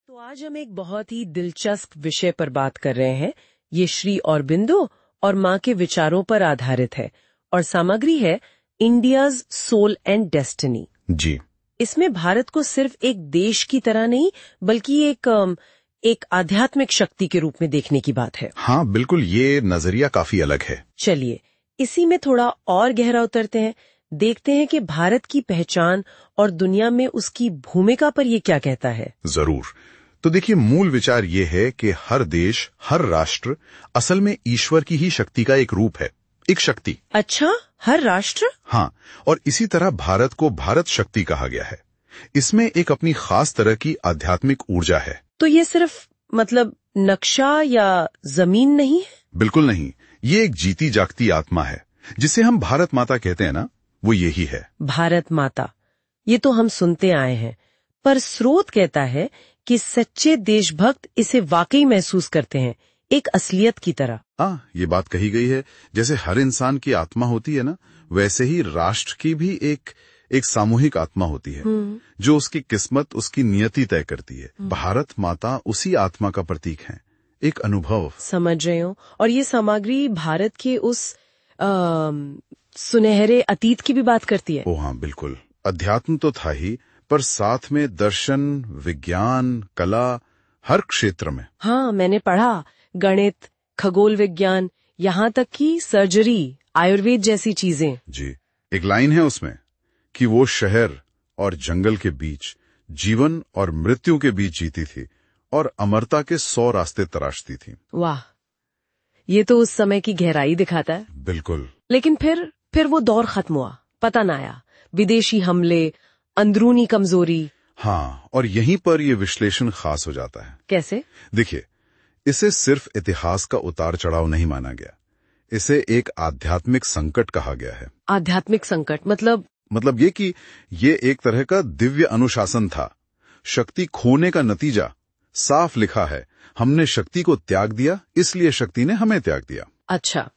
तो आज हम एक बहुत ही दिलचस्प विषय पर बात कर रहे हैं। ये श्री अरबिंदो और माँ के विचारों पर आधारित है और सामग्री है इंडियाज सोल एंड डेस्टिनी। जी। इसमें भारत को सिर्फ एक देश की तरह नहीं बल्कि एक आध्यात्मिक शक्ति के रूप में देखने की बात है। हाँ बिल्कुल, ये नजरिया काफी अलग है। चलिए इसी में थोड़ा और गहरा उतरते हैं, देखते हैं कि भारत की पहचान और दुनिया में उसकी भूमिका पर ये क्या कहता है। जरूर। तो देखिए, मूल विचार ये है कि हर देश, हर राष्ट्र असल में ईश्वर की ही शक्ति का एक रूप है, एक शक्ति। अच्छा, हर राष्ट्र? हाँ, और इसी तरह भारत को भारत शक्ति कहा गया है। इसमें एक अपनी खास तरह की आध्यात्मिक ऊर्जा है। तो ये सिर्फ मतलब नक्शा या जमीन नहीं है? बिल्कुल नहीं, ये एक जीती जागती आत्मा है जिसे हम भारत माता कहते हैं ना, वो यही है। भारत माता, ये तो हम सुनते आए हैं, पर स्रोत कहता है कि सच्चे देशभक्त इसे वाकई महसूस करते हैं, एक असलियत की तरह। हाँ, ये बात कही गई है, जैसे हर इंसान की आत्मा होती है ना, वैसे ही राष्ट्र की भी एक सामूहिक आत्मा होती है जो उसकी किस्मत, उसकी नियति तय करती है। भारत माता उसी आत्मा का प्रतीक है, एक अनुभव। समझ रहे हो। और ये सामग्री भारत के उस सुनहरे अतीत की भी बात करती है। ओ हाँ बिल्कुल, अध्यात्म तो था ही, पर साथ में दर्शन, विज्ञान, कला, हर क्षेत्र में। हाँ, मैंने पढ़ा, गणित, खगोल विज्ञान, यहाँ तक कि सर्जरी, आयुर्वेद जैसी चीजें। जी, एक लाइन है उसमें कि वो शहर और जंगल के बीच, जीवन और मृत्यु के बीच जीती थी और अमरता के 100 रास्ते तराशती थी। वाह, ये तो उस समय की गहराई दिखाता है। बिल्कुल। लेकिन फिर वो दौर खत्म हुआ, पता न आया, विदेशी हमले, अंदरूनी कमजोरी। हाँ, और यहीं पर ये विश्लेषण खास हो जाता है। कैसे? देखिए, इसे सिर्फ इतिहास का उतार चढ़ाव नहीं माना गया, इसे एक आध्यात्मिक संकट कहा गया है। आध्यात्मिक संकट मतलब ये कि ये एक तरह का दिव्य अनुशासन था। शक्ति खोने का नतीजा साफ लिखा है, हमने शक्ति को त्याग दिया, इसलिए शक्ति ने हमें त्याग दिया। अच्छा,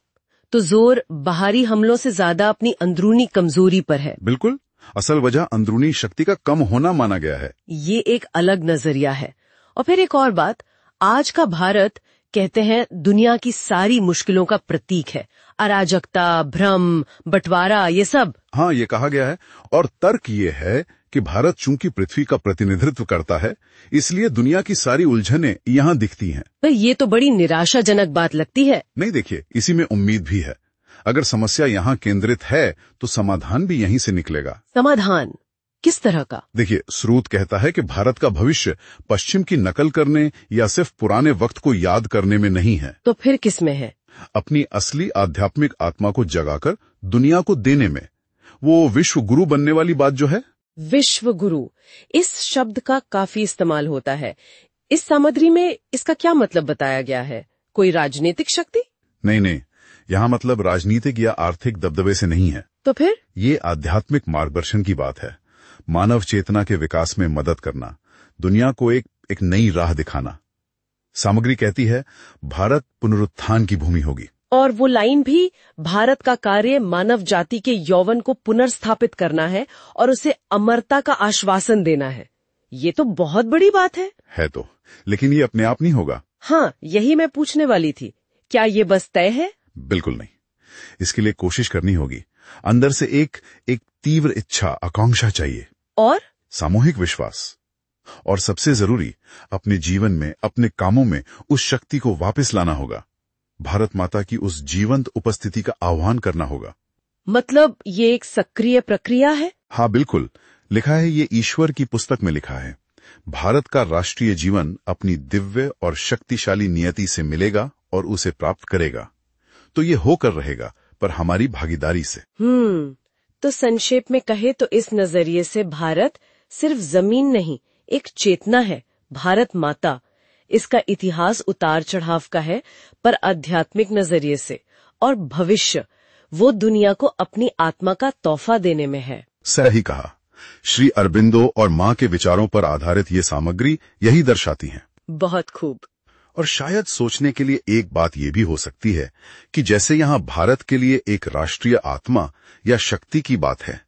तो जोर बाहरी हमलों से ज्यादा अपनी अंदरूनी कमजोरी पर है। बिल्कुल, असल वजह अंदरूनी शक्ति का कम होना माना गया है। ये एक अलग नजरिया है। और फिर एक और बात, आज का भारत कहते हैं दुनिया की सारी मुश्किलों का प्रतीक है, अराजकता, भ्रम, बंटवारा, ये सब। हाँ, ये कहा गया है, और तर्क ये है कि भारत चूंकि पृथ्वी का प्रतिनिधित्व करता है, इसलिए दुनिया की सारी उलझनें यहाँ दिखती हैं। पर ये तो बड़ी निराशाजनक बात लगती है। नहीं, देखिए, इसी में उम्मीद भी है। अगर समस्या यहाँ केंद्रित है तो समाधान भी यहीं से निकलेगा। समाधान किस तरह का? देखिए, स्रोत कहता है कि भारत का भविष्य पश्चिम की नकल करने या सिर्फ पुराने वक्त को याद करने में नहीं है। तो फिर किस में है? अपनी असली आध्यात्मिक आत्मा को जगाकर दुनिया को देने में। वो विश्व गुरु बनने वाली बात जो है। विश्व गुरु, इस शब्द का काफी इस्तेमाल होता है। इस सामग्री में इसका क्या मतलब बताया गया है? कोई राजनीतिक शक्ति? नहीं, यहाँ मतलब राजनीतिक या आर्थिक दबदबे से नहीं है। तो फिर? ये आध्यात्मिक मार्गदर्शन की बात है, मानव चेतना के विकास में मदद करना, दुनिया को एक नई राह दिखाना। सामग्री कहती है भारत पुनरुत्थान की भूमि होगी। और वो लाइन भी, भारत का कार्य मानव जाति के यौवन को पुनर्स्थापित करना है और उसे अमरता का आश्वासन देना है। ये तो बहुत बड़ी बात है तो, लेकिन ये अपने आप नहीं होगा। हाँ, यही मैं पूछने वाली थी, क्या ये बस तय है? बिल्कुल नहीं, इसके लिए कोशिश करनी होगी। अंदर से एक तीव्र इच्छा, आकांक्षा चाहिए, और सामूहिक विश्वास, और सबसे जरूरी, अपने जीवन में, अपने कामों में उस शक्ति को वापस लाना होगा। भारत माता की उस जीवंत उपस्थिति का आह्वान करना होगा। मतलब ये एक सक्रिय प्रक्रिया है? हाँ बिल्कुल, लिखा है, ये ईश्वर की पुस्तक में लिखा है। भारत का राष्ट्रीय जीवन अपनी दिव्य और शक्तिशाली नियति से मिलेगा और उसे प्राप्त करेगा। तो ये होकर रहेगा, पर हमारी भागीदारी से। तो संक्षेप में कहे तो इस नजरिए से भारत सिर्फ जमीन नहीं, एक चेतना है, भारत माता। इसका इतिहास उतार चढ़ाव का है, पर आध्यात्मिक नजरिए से, और भविष्य वो दुनिया को अपनी आत्मा का तोहफा देने में है। सही कहा। श्री अरबिंदो और माँ के विचारों पर आधारित ये सामग्री यही दर्शाती है। बहुत खूब। और शायद सोचने के लिए एक बात ये भी हो सकती है कि जैसे यहाँ भारत के लिए एक राष्ट्रीय आत्मा या शक्ति की बात है,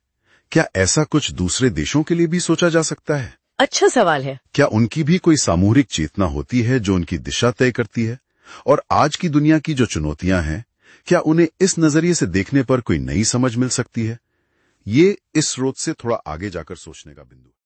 क्या ऐसा कुछ दूसरे देशों के लिए भी सोचा जा सकता है? अच्छा सवाल है। क्या उनकी भी कोई सामूहिक चेतना होती है जो उनकी दिशा तय करती है? और आज की दुनिया की जो चुनौतियां हैं, क्या उन्हें इस नजरिए से देखने पर कोई नई समझ मिल सकती है? ये इस स्रोत से थोड़ा आगे जाकर सोचने का बिंदु है।